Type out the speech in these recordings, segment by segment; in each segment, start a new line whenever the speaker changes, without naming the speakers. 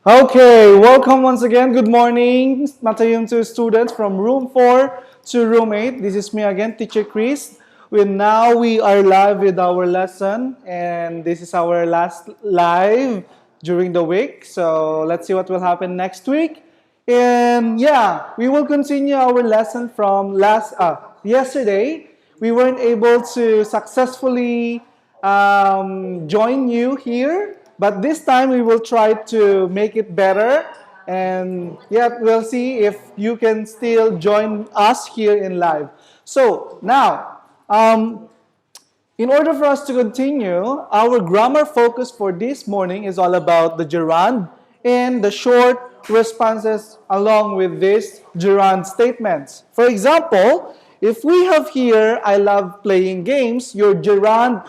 Okay, welcome once again. Good morning, ACTM.2 students from room 4 to room 8. This is me again, Teacher Chris. Now we are live with our lesson, and this is our last live during the week. So let's see what will happen next week. And yeah, we will continue our lesson from yesterday. We weren't able to successfully join you here, but this time we will try to make it better. And yeah, we'll see if you can still join us here in live. So now, in order for us to continue, our grammar focus for this morning is all about the gerund and the short responses along with these gerund statements. For example, if we have here, I love playing games, or gerund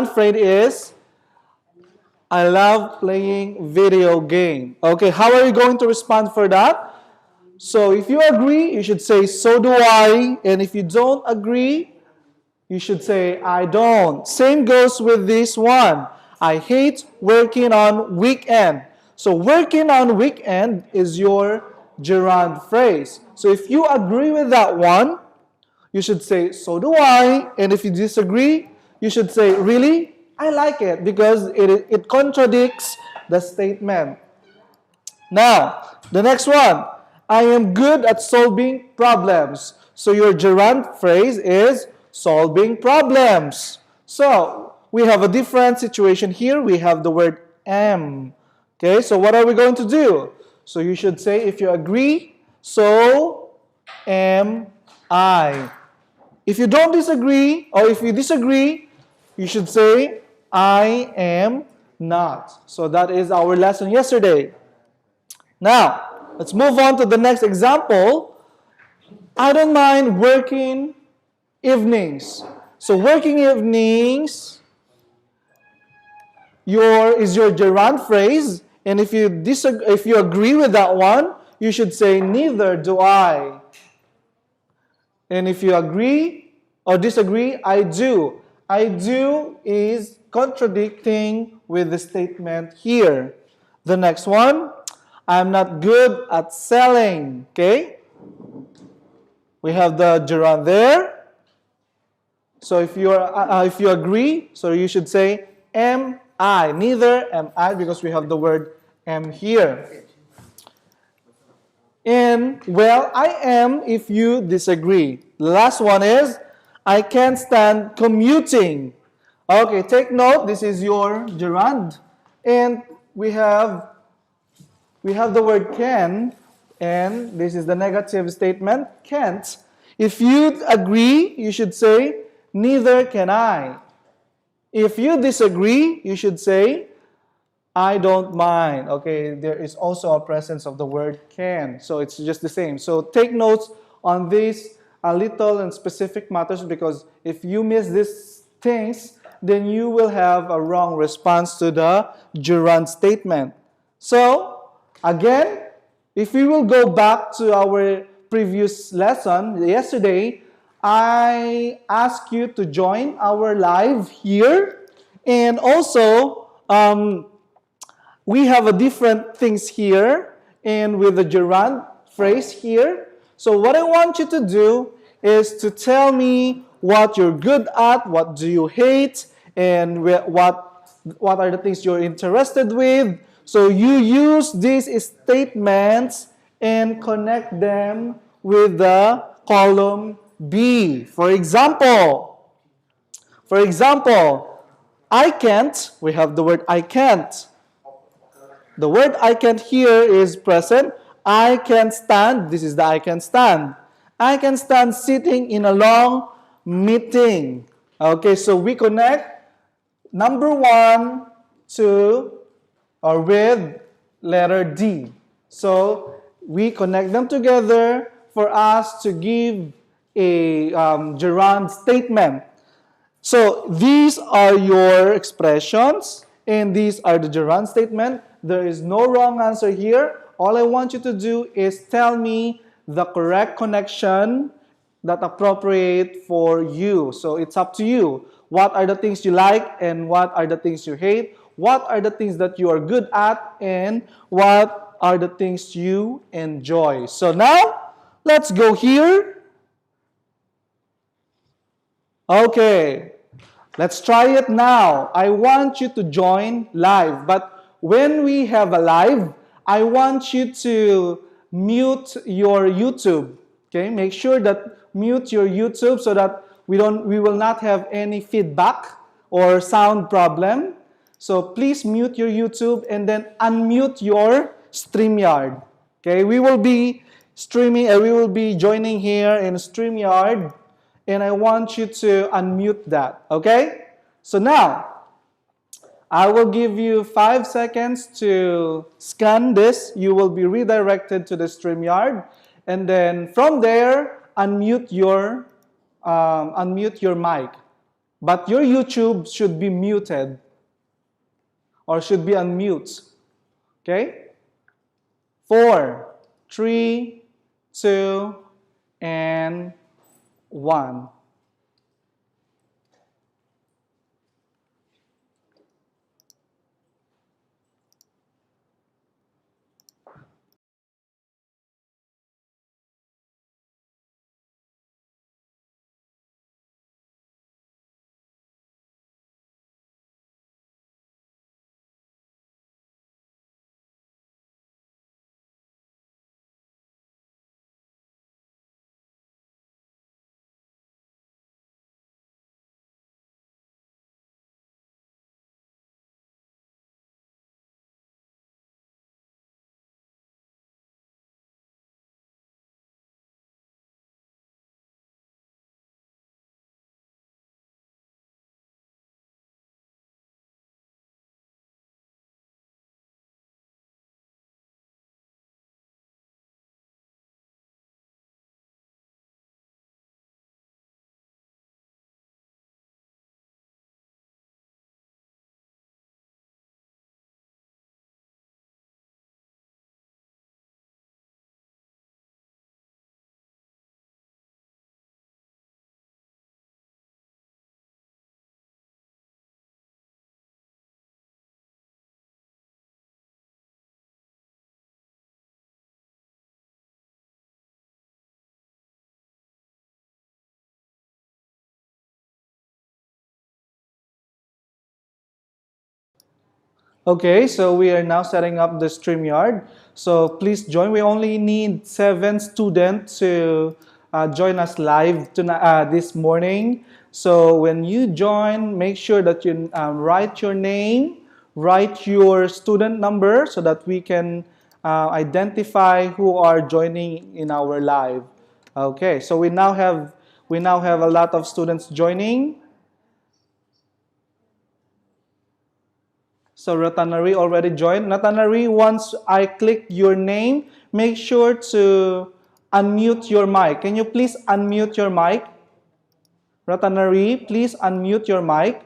phrase is, I love playing video game. Okay, how are you going to respond for that? So if you agree, you should say, so do I. And if you don't agree, you should say, I don't. Same goes with this one. I hate working on weekend. So working on weekend is your gerund phrase. So if you agree with that one, you should say, so do I. And if you disagree, you should say, really? I like it because it contradicts the statement. Now, the next one. I am good at solving problems. So your gerund phrase is solving problems. So we have a different situation here. We have the word am. Okay, so what are we going to do? So you should say, if you agree, so am I. If you don't disagree, or if you disagree, you should say, I am not. So that is our lesson yesterday. Now, let's move on to the next example. I don't mind working evenings. So working evenings is your gerund phrase. And if you agree with that one, you should say, neither do I. And if you agree or disagree, I do. I do is contradicting with the statement here. The next one, I'm not good at selling. Okay? We have the gerund there. So if you agree, so you should say am I. Neither am I because we have the word am here. And well, I am if you disagree. The last one is I can't stand commuting. Okay, take note. This is your gerund, and we have the word can, and this is the negative statement, can't. If you agree, you should say, neither can I. If you disagree, you should say, I don't mind. Okay, there is also a presence of the word can, so it's just the same. So take notes on these little and specific matters, because if you miss these things, then you will have a wrong response to the gerund statement. So, again, if we will go back to our previous lesson yesterday, I asked you to join our live here. And also, we have a different things here and with the gerund phrase here. So what I want you to do is to tell me what you're good at, what do you hate, and what are the things you're interested with. So you use these statements and connect them with the column B. For example, I can't, we have the word I can't. The word I can't here is present. I can stand, this is the I can stand. I can stand sitting in a long meeting. Okay, so we connect number 1 with letter D. So we connect them together for us to give a gerund statement. So these are your expressions and these are the gerund statement. There is no wrong answer here. All I want you to do is tell me the correct connection that appropriate for you. So it's up to you. What are the things you like and what are the things you hate? What are the things that you are good at and what are the things you enjoy? So now, let's go here. Okay, let's try it now. I want you to join live, but when we have a live, I want you to mute your YouTube. Okay, make sure that mute your YouTube so that we will not have any feedback or sound problem. So please mute your YouTube and then unmute your StreamYard. Okay, we will be streaming and we will be joining here in StreamYard, and I want you to unmute that. Okay? So now I will give you 5 seconds to scan this. You will be redirected to the StreamYard, and then from there, unmute your mic. But your YouTube should be muted or should be unmute. Okay? 4, 3, 2, and 1. Okay, so we are now setting up the StreamYard. So please join. We only need 7 students to join us live this morning. So when you join, make sure that you write your name, write your student number so that we can identify who are joining in our live. Okay, so we now have a lot of students joining. So Ratanari already joined. Ratanari, once I click your name, make sure to unmute your mic. Can you please unmute your mic? Ratanari, please unmute your mic.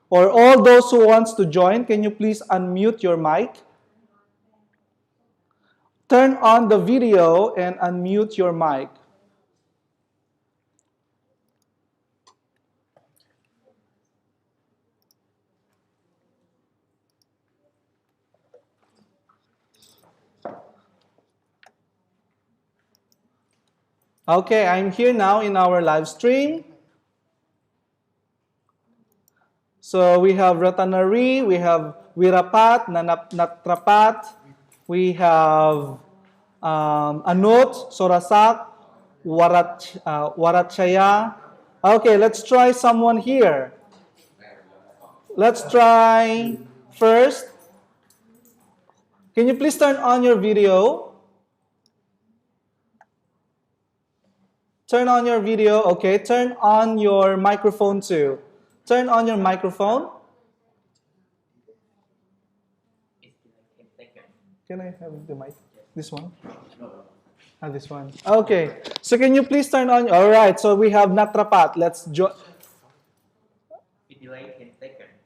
Or all those who wants to join, can you please unmute your mic? Turn on the video and unmute your mic. Okay, I'm here now in our live stream. So we have Ratanari, we have Wirapat, Natrapat, we have Anut, Sorasak, Waratchaya. Okay, let's try someone here. Let's try first. Can you please turn on your video? Turn on your video. Okay, turn on your microphone too. Turn on your microphone. Can I have the mic? This one? This one. Okay. So can you please turn on? All right. So we have Natrapat. Let's join.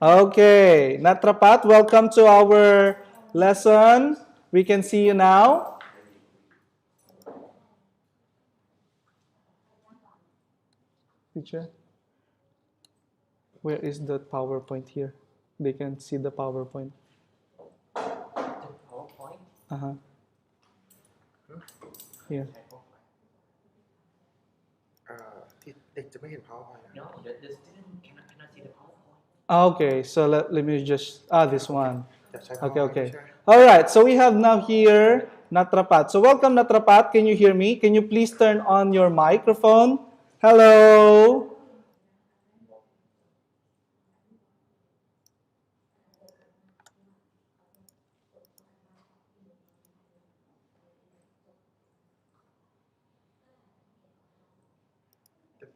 Okay. Natrapat, welcome to our lesson. We can see you now. Teacher. Where is the PowerPoint here? They can see the PowerPoint.
The PowerPoint?
Uh-huh. Here.
เด็กจะไม่เห็น PowerPoint นะ
No, the student cannot see the PowerPoint.
Okay, so let me just this one.
อยากใช้
Okay,
PowerPoint
okay.
ใช่ไหม
All right, so we have now here Natrapat. So welcome Natrapat. Can you hear me? Can you please turn on your microphone? Hello.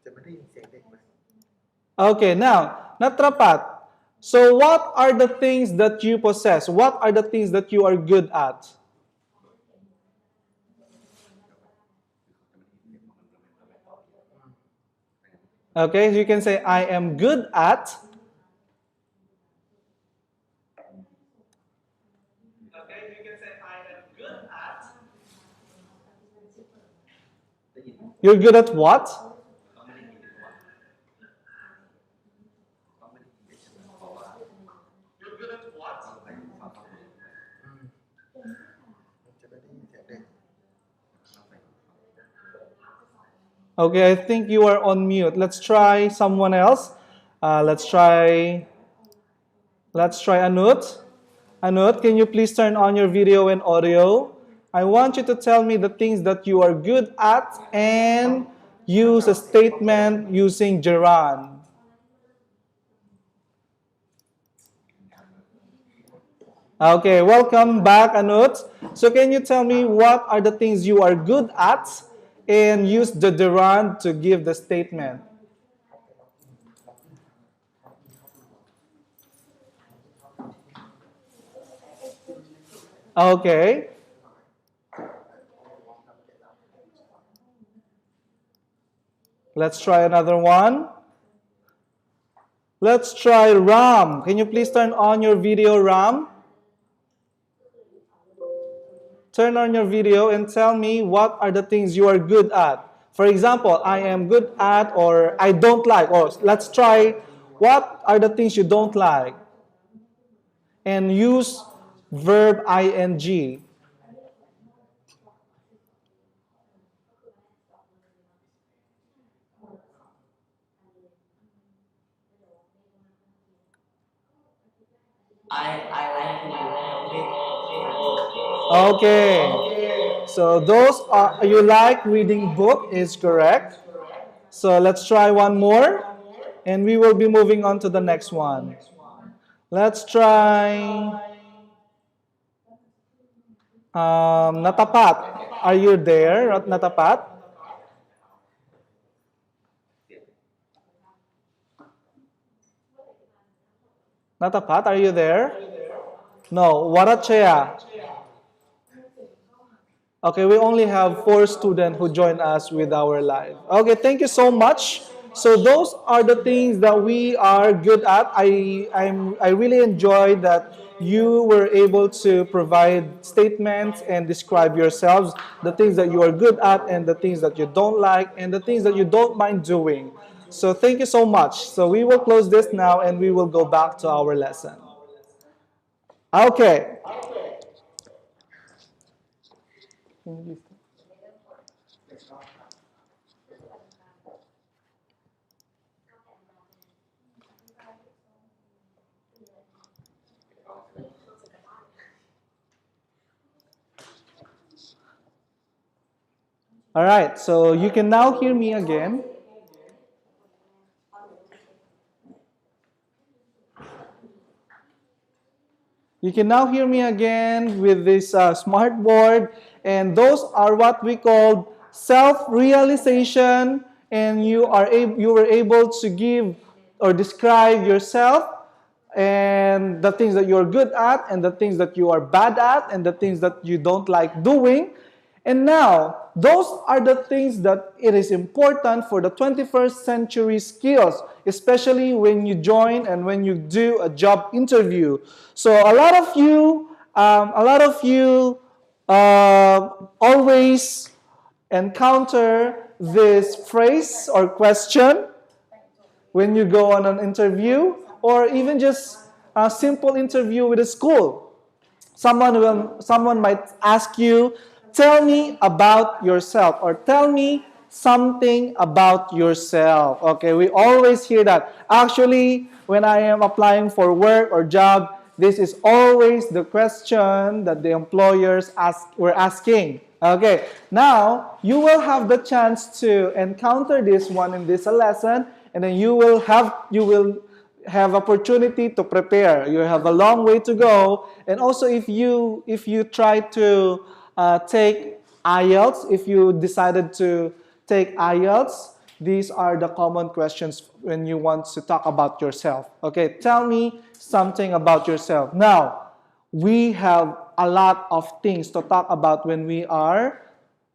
จะไม่ได้ยินเสียงเด็กไหม
Okay, now Natrapat. So what are the things that you possess? What are the things that you are good at? Okay, so you can say I am good at. Okay, you can say I am good at. You're good at what? You're good at what?
จะไม่ได้ยินเสียงเด็ก
Okay, I think you are on mute. Let's try someone else. Let's try Anut. Anut, can you please turn on your video and audio? I want you to tell me the things that you are good at and use a statement using Jurong. Okay, welcome back, Anut. So can you tell me what are the things you are good at and use the Jurong to give the statement? Okay. Let's try another one. Let's try Ram. Can you please turn on your video, Ram? Turn on your video and tell me what are the things you are good at. For example, I am good at or I don't like. Or let's try what are the things you don't like. And use verb ing.
I like to read book.
Okay. So those are you like reading book is correct. So let's try one more and we will be moving on to the next one. Let's try Natapat. Are you there, Natapat? Natapat, are you there? No. Warachea. Okay, we only have 4 students who join us with our live. Okay, thank you so much. So those are the things that we are good at. I really enjoyed that you were able to provide statements and describe yourselves, the things that you are good at and the things that you don't like and the things that you don't mind doing. So thank you so much. So we will close this now and we will go back to our lesson. Okay. All right, so you can now hear me again. You can now hear me again with this smart board, and those are what we call self-realization, and you were able to give or describe yourself and the things that you're good at and the things that you are bad at and the things that you don't like doing. And now, those are the things that it is important for the 21st century skills, especially when you join and when you do a job interview. So a lot of you always encounter this phrase or question. when you go on an interview, or even just a simple interview with a school. Someone might ask you, tell me about yourself, or tell me something about yourself. Okay, we always hear that. Actually, when I am applying for work or job, this is always the question that the employers were asking. Okay, now you will have the chance to encounter this one in this lesson, and then you will have opportunity to prepare. You have a long way to go, and also if you try to take IELTS, if you decided to take IELTS, these are the common questions when you want to talk about yourself. Okay, tell me something about yourself. Now, we have a lot of things to talk about when we are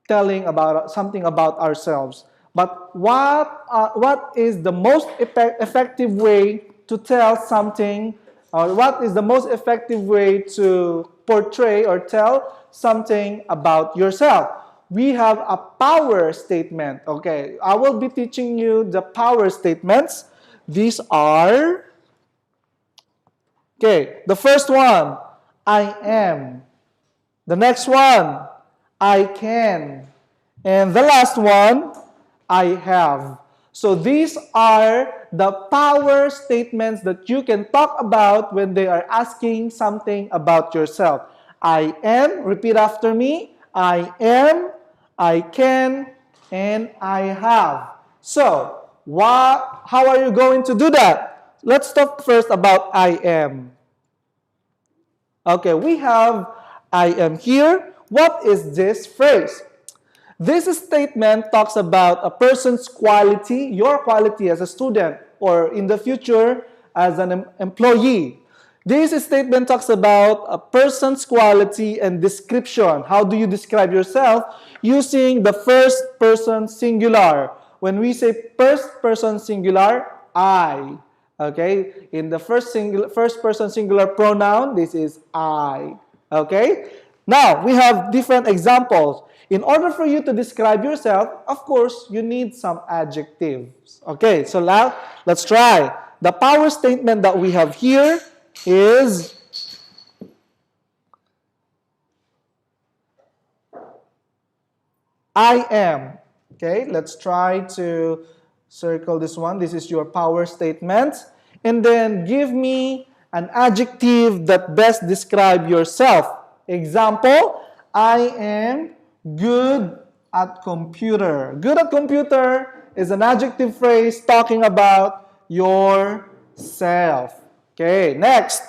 telling about something about ourselves. But what is the most effective way to tell something, or what is the most effective way to portray or tell something about yourself? We have a power statement. Okay, I will be teaching you the power statements. These are, okay, the first one, I am. The next one, I can. And the last one, I have. So these are the power statements that you can talk about when they are asking something about yourself. I am, repeat after me, I am, I can, and I have. So, how are you going to do that? Let's talk first about I am. Okay, we have I am here. What is this phrase? This statement talks about a person's quality, your quality as a student, or in the future as an employee. This statement talks about a person's quality and description. How do you describe yourself? Using the first person singular. When we say first person singular, I. Okay? In the first person singular pronoun, this is I. Okay? Now, we have different examples. In order for you to describe yourself, of course, you need some adjectives. Okay, so now let's try. The power statement that we have here is I am. Okay, let's try to circle this one. This is your power statement. And then give me an adjective that best describes yourself. Example, I am good at computer. Good at computer is an adjective phrase talking about yourself. Okay, next.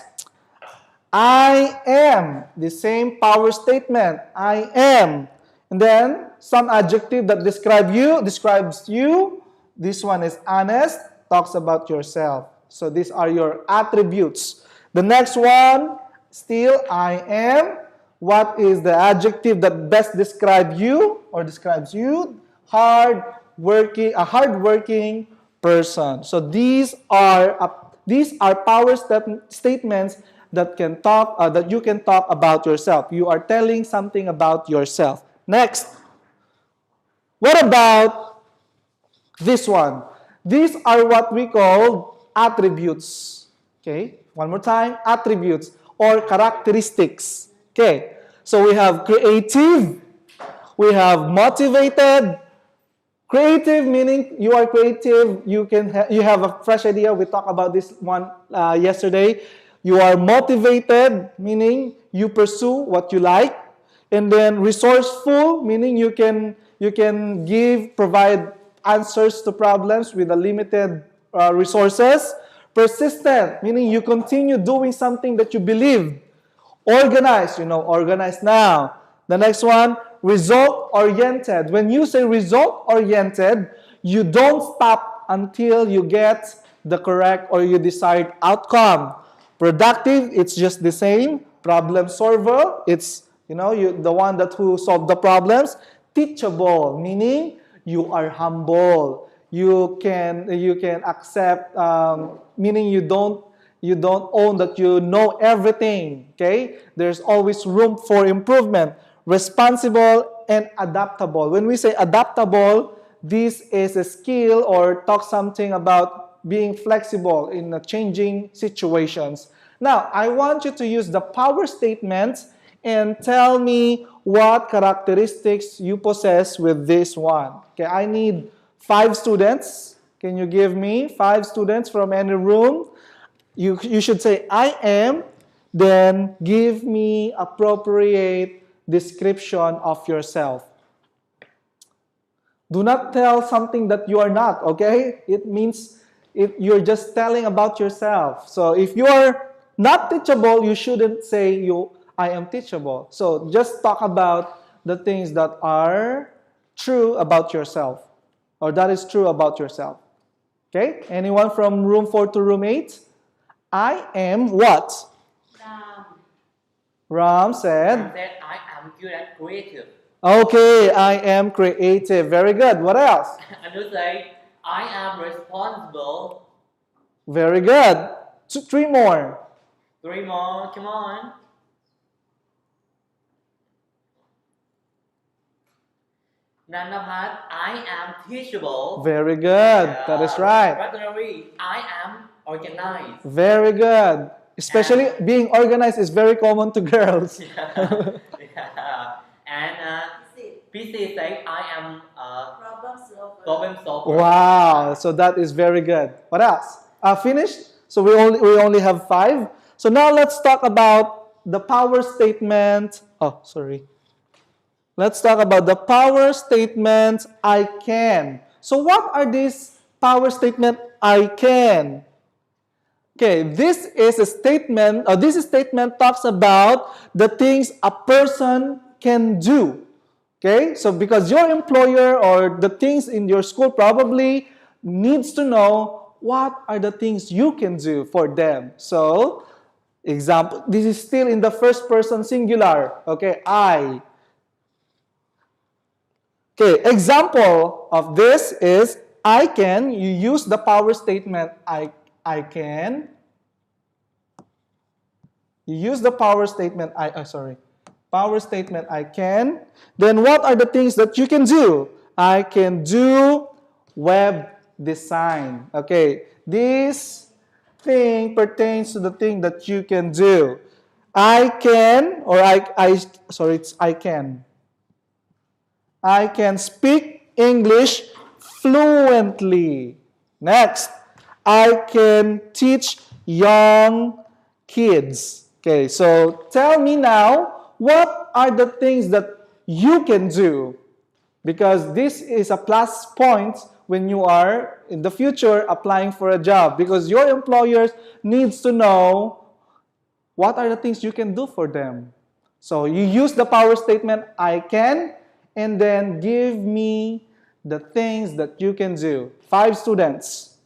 I am. The same power statement. I am. And then some adjective that describes you. This one is honest, talks about yourself. So these are your attributes. The next one, still I am. What is the adjective that best describes you or describes you? A hardworking person. So these are power statements that you can talk about yourself. You are telling something about yourself. Next, what about this one? These are what we call attributes. Okay, one more time, attributes or characteristics. Okay, so we have creative, we have motivated. Creative meaning you are creative, you have a fresh idea. We talked about this one yesterday. You are motivated, meaning you pursue what you like. And then resourceful, meaning you can provide answers to problems with a limited resources. Persistent, meaning you continue doing something that you believe. Organized, organized now. The next one, result-oriented. When you say result-oriented, you don't stop until you get the correct or you desired outcome. Productive, it's just the same. Problem solver, it's the one who solved the problems. Teachable, meaning you are humble. You can accept, meaning you don't own that you know everything. Okay, there's always room for improvement. Responsible and adaptable. When we say adaptable, this is a skill or talk something about being flexible in changing situations. Now, I want you to use the power statements and tell me what characteristics you possess with this one. Okay, I need 5 students. Can you give me 5 students from any room? You should say, I am, then give me appropriate description of yourself. Do not tell something that you are not, okay? It means you're just telling about yourself. So if you are not teachable, you shouldn't say I am teachable. So just talk about the things that are true about yourself, or that is true about yourself. Okay? Anyone from room 4 to room 8? I am what? Ram said,
I am good and creative.
okay, I am creative. Very good. What else?
Anu say, I am responsible.
Very good. 3 more.
3 more, come on. Nanapat, I am teachable.
Very good. That is right.
Ratonary, I am organized.
Very good. Especially being organized is very common to girls.
Yeah. And PC say, I am problem solver.
Wow. So that is very good. What else? Finished? So we only have 5. So now let's talk about the power statement. Oh, sorry. Let's talk about the power statement, I can. So what are these power statement, I can? Okay, this statement talks about the things a person can do. Okay, so because your employer or the things in your school probably needs to know what are the things you can do for them. So, example, this is still in the first person singular. Okay, I. Okay, example of this is I can. You use the power statement I can. You use the power statement power statement I can. Then what are the things that you can do? I can do web design. Okay, this thing pertains to the thing that you can do. I can, or it's I can. I can speak English fluently. Next, I can teach young kids. Okay, so tell me now, what are the things that you can do? Because this is a plus point when you are in the future applying for a job, because your employers needs to know what are the things you can do for them. So you use the power statement I can, and then give me the things that you can do. 5 students.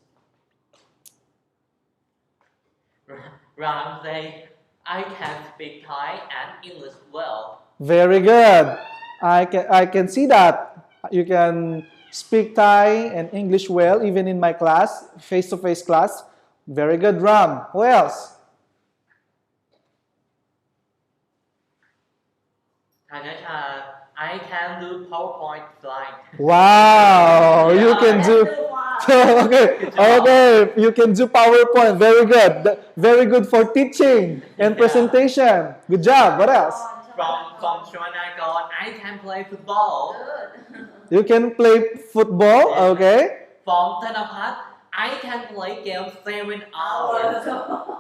Ram say, I can speak Thai and English well.
Very good. I can see that. You can speak Thai and English well, even in my class, face-to-face class. Very good, Ram. Who else?
Thanasha, I can do PowerPoint slide.
Wow, you can do. Okay, you can do PowerPoint. Very good. Very good for teaching and presentation. Good job. What else?
From Shwanakon, I can play football.
You can play football. Okay.
From Thanapat, I can play games 7 hours.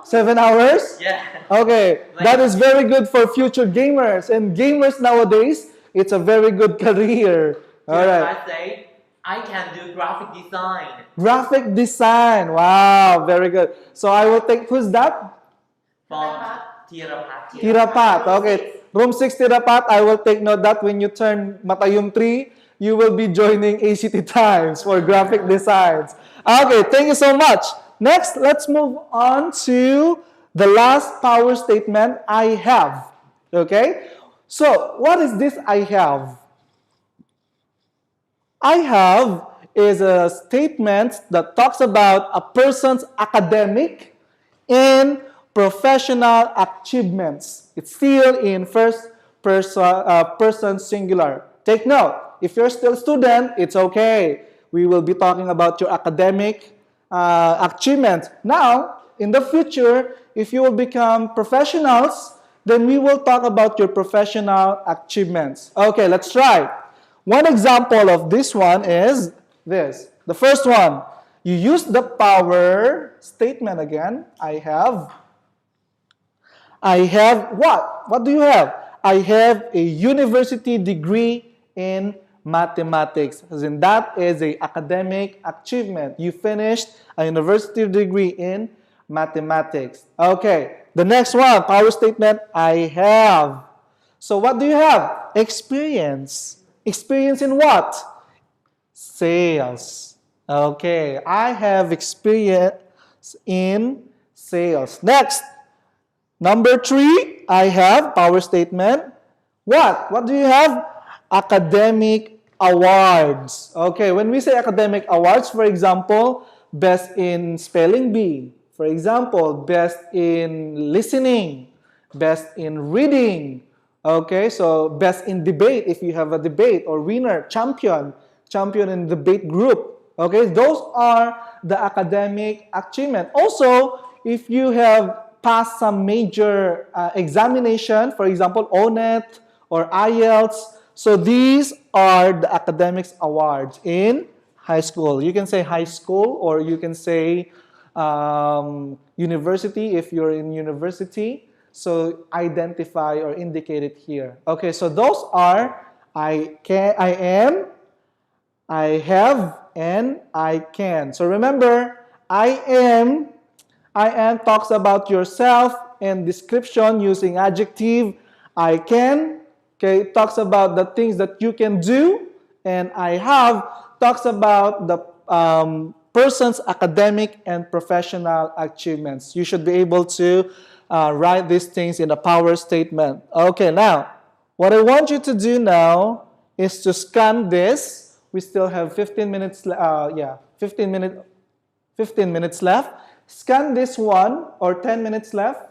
7 hours?
Yeah.
Okay, that is very good for future gamers. And gamers nowadays, it's a very good career. All right.
I say, I can do graphic design.
Graphic design. Wow, very good. So I will take, who's that?
From Tirapat.
Tirapat. Okay. Room 6 Tirapat, I will take note that when you turn Matayum 3, you will be joining ACT Times for graphic designs. Okay, thank you so much. Next, let's move on to the last power statement, I have. Okay? So, what is this I have? I have is a statement that talks about a person's academic and professional achievements. It's still in first person singular. Take note, if you're still a student, it's okay. We will be talking about your academic achievements. Now, in the future, if you will become professionals, then we will talk about your professional achievements. Okay, let's try. One example of this one is this. The first one, you use the power statement again. I have what? What do you have? I have a university degree in mathematics. As in, that is a academic achievement. You finished a university degree in mathematics. Okay, the next one, power statement, I have. So what do you have? Experience. Experience in what? Sales. Okay, I have experience in sales. Next, number 3, I have power statement. What? What do you have? Academic awards. Okay, when we say academic awards, for example, best in spelling bee. For example, best in listening, best in reading. Okay, so best in debate if you have a debate, or winner, champion in debate group. Okay, those are the academic achievement. Also, if you have passed some major examination, for example, ONET or IELTS, so these are the academics awards in high school. You can say high school, or you can say university if you're in university. So identify or indicate it here. Okay, so those are I can, I am, I have, and I can. So remember, I am talks about yourself and description using adjective. I can, okay, talks about the things that you can do. And I have talks about the person's academic and professional achievements. You should be able to write these things in a power statement. Okay, now, what I want you to do now is to scan this. We still have 15 minutes, 15 minutes left. Scan this one, or 10 minutes left.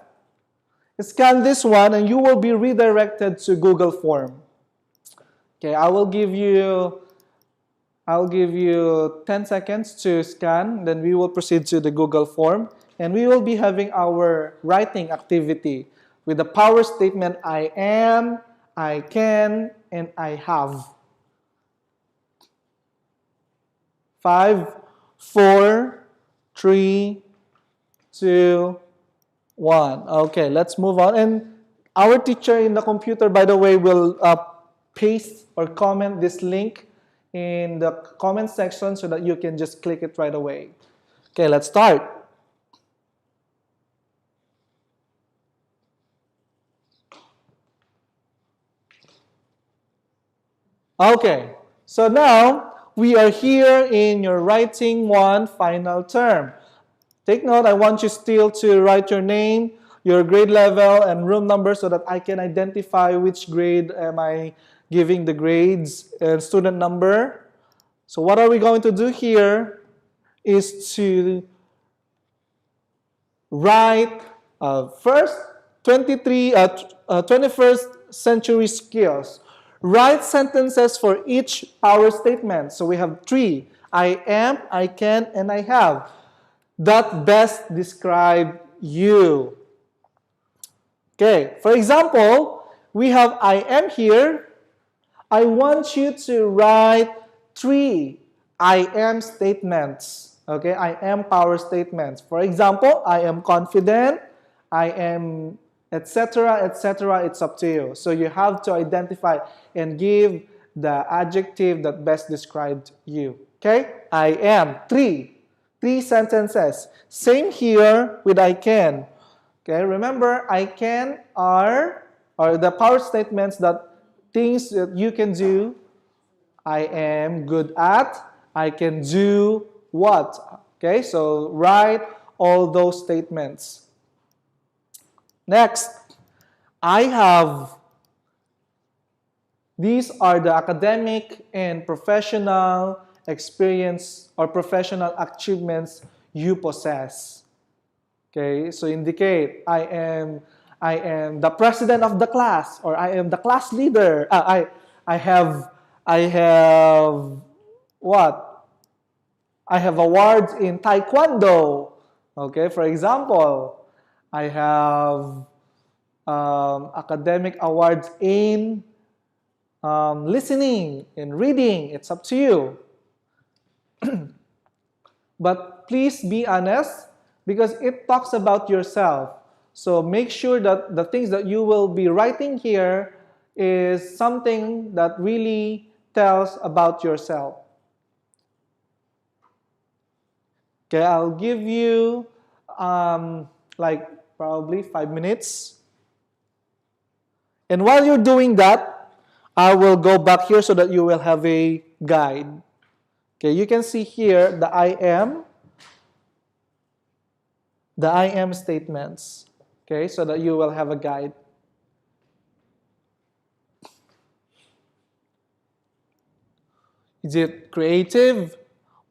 Scan this one, and you will be redirected to Google Form. Okay, I'll give you 10 seconds to scan, then we will proceed to the Google Form, and we will be having our writing activity with the power statement I am, I can, and I have. 5, 4, 3, 2, 1. Okay, let's move on. And our teacher in the computer, by the way, will paste or comment this link in the comment section so that you can just click it right away. Okay, let's start. Okay, so now we are here in your writing one final term. Take note, I want you still to write your name, your grade level, and room number so that I can identify which grade am I giving the grades and student number. So what are we going to do here is to write first 21st century skills. Write sentences for each power statement. So we have 3. I am, I can, and I have. That best describe you. Okay, for example, we have I am here. I want you to write 3 I am statements. Okay, I am power statements. For example, I am confident, I am etc., etc. It's up to you. So you have to identify and give the adjective that best described you. Okay, I am 3 sentences. Same here with I can. Okay, remember I can are the power statements, that things that you can do. I am good at. I can do what? Okay, so write all those statements. Next, I have. These are the academic and professional experience or professional achievements you possess. Okay, so indicate I am the president of the class, or I am the class leader. I have what? I have awards in Taekwondo. Okay, for example, I have academic awards in listening, in reading. It's up to you. But please be honest because it talks about yourself. So make sure that the things that you will be writing here is something that really tells about yourself. Okay, I'll give you like probably 5 minutes. And while you're doing that, I will go back here so that you will have a guide. Okay, you can see here the I am statements. Okay, so that you will have a guide. Is it creative,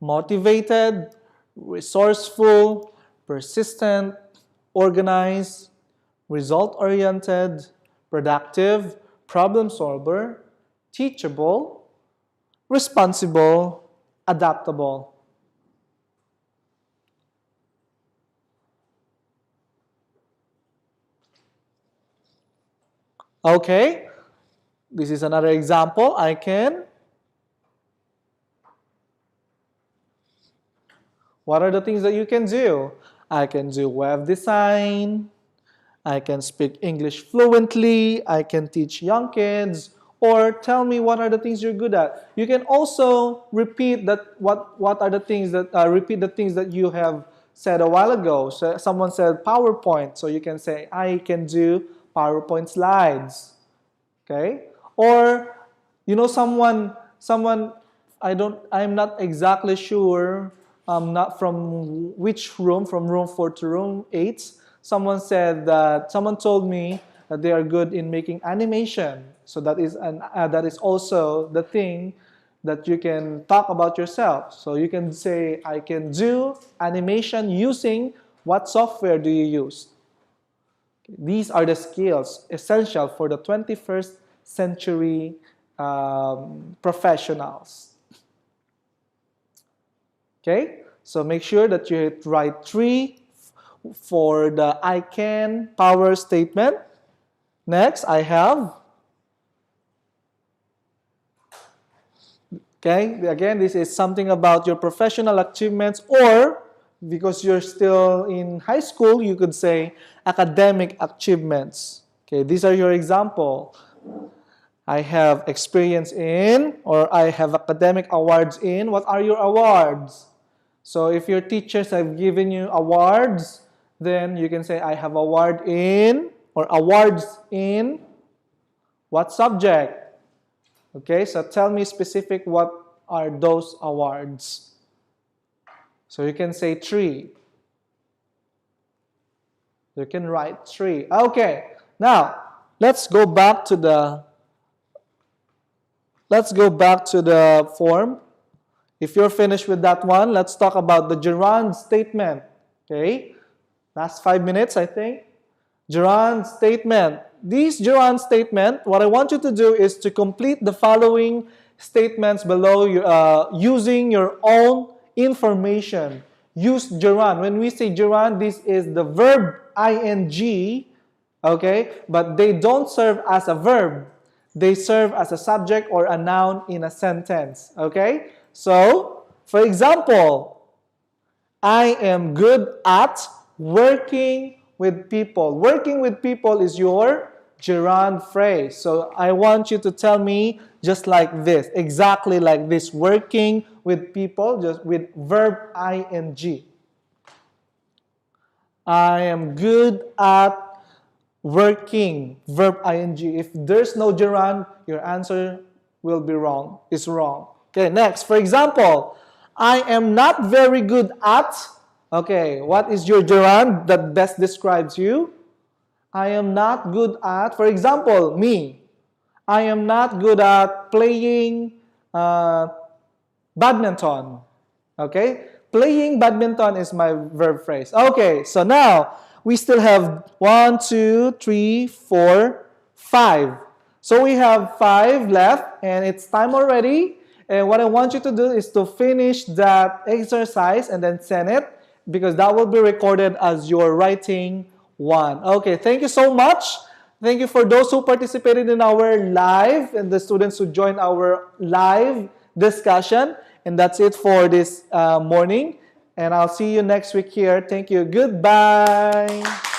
motivated, resourceful, persistent, organized, result-oriented, productive, problem solver, teachable, responsible, adaptable? Okay, this is another example. What are the things that you can do? I can do web design. I can speak English fluently. I can teach young kids. Or tell me what are the things you're good at. You can also repeat that. What are the things that repeat the things that you have said a while ago. So someone said PowerPoint, so you can say I can do PowerPoint slides. Okay? Or someone I'm not exactly sure, not from which room, from room 4 to room 8. Someone told me that they are good in making animation. So that is also the thing that you can talk about yourself. So you can say, I can do animation using what software do you use? These are the skills essential for the 21st century professionals. Okay, so make sure that you write 3 for the I can power statement. Next, I have. Okay, again, this is something about your professional achievements, or because you're still in high school, you could say academic achievements. Okay, these are your example. I have experience in, or I have academic awards in. What are your awards? So if your teachers have given you awards, then you can say I have award in, or awards in what subject? Okay, so tell me specific what are those awards. So you can say 3. You can write 3. Okay, now let's go back to the form. If you're finished with that one, let's talk about the Jurong Statement. Okay, last 5 minutes, I think. Jurong Statement. This Jurong Statement, what I want you to do is to complete the following statements below using your own information. Use Jurong. When we say Jurong, this is the verb ing, okay? But they don't serve as a verb. They serve as a subject or a noun in a sentence, okay? So, for example, I am good at working with people. Working with people is your gerund phrase. So I want you to tell me just like this, exactly like this, working with people, just with verb ing. I am good at working, verb ing. If there's no gerund, your answer will be wrong, is wrong. Okay, next, for example, I am not very good at. Okay, what is your gerund that best describes you? I am not good at, for example, me. I am not good at playing badminton. Okay, playing badminton is my verb phrase. Okay, so now we still have 1, 2, 3, 4, 5. So we have 5 left, and it's time already. And what I want you to do is to finish that exercise and then send it, because that will be recorded as your writing one. Okay, thank you so much. Thank you for those who participated in our live and the students who joined our live discussion. And that's it for this morning. And I'll see you next week here. Thank you. Goodbye.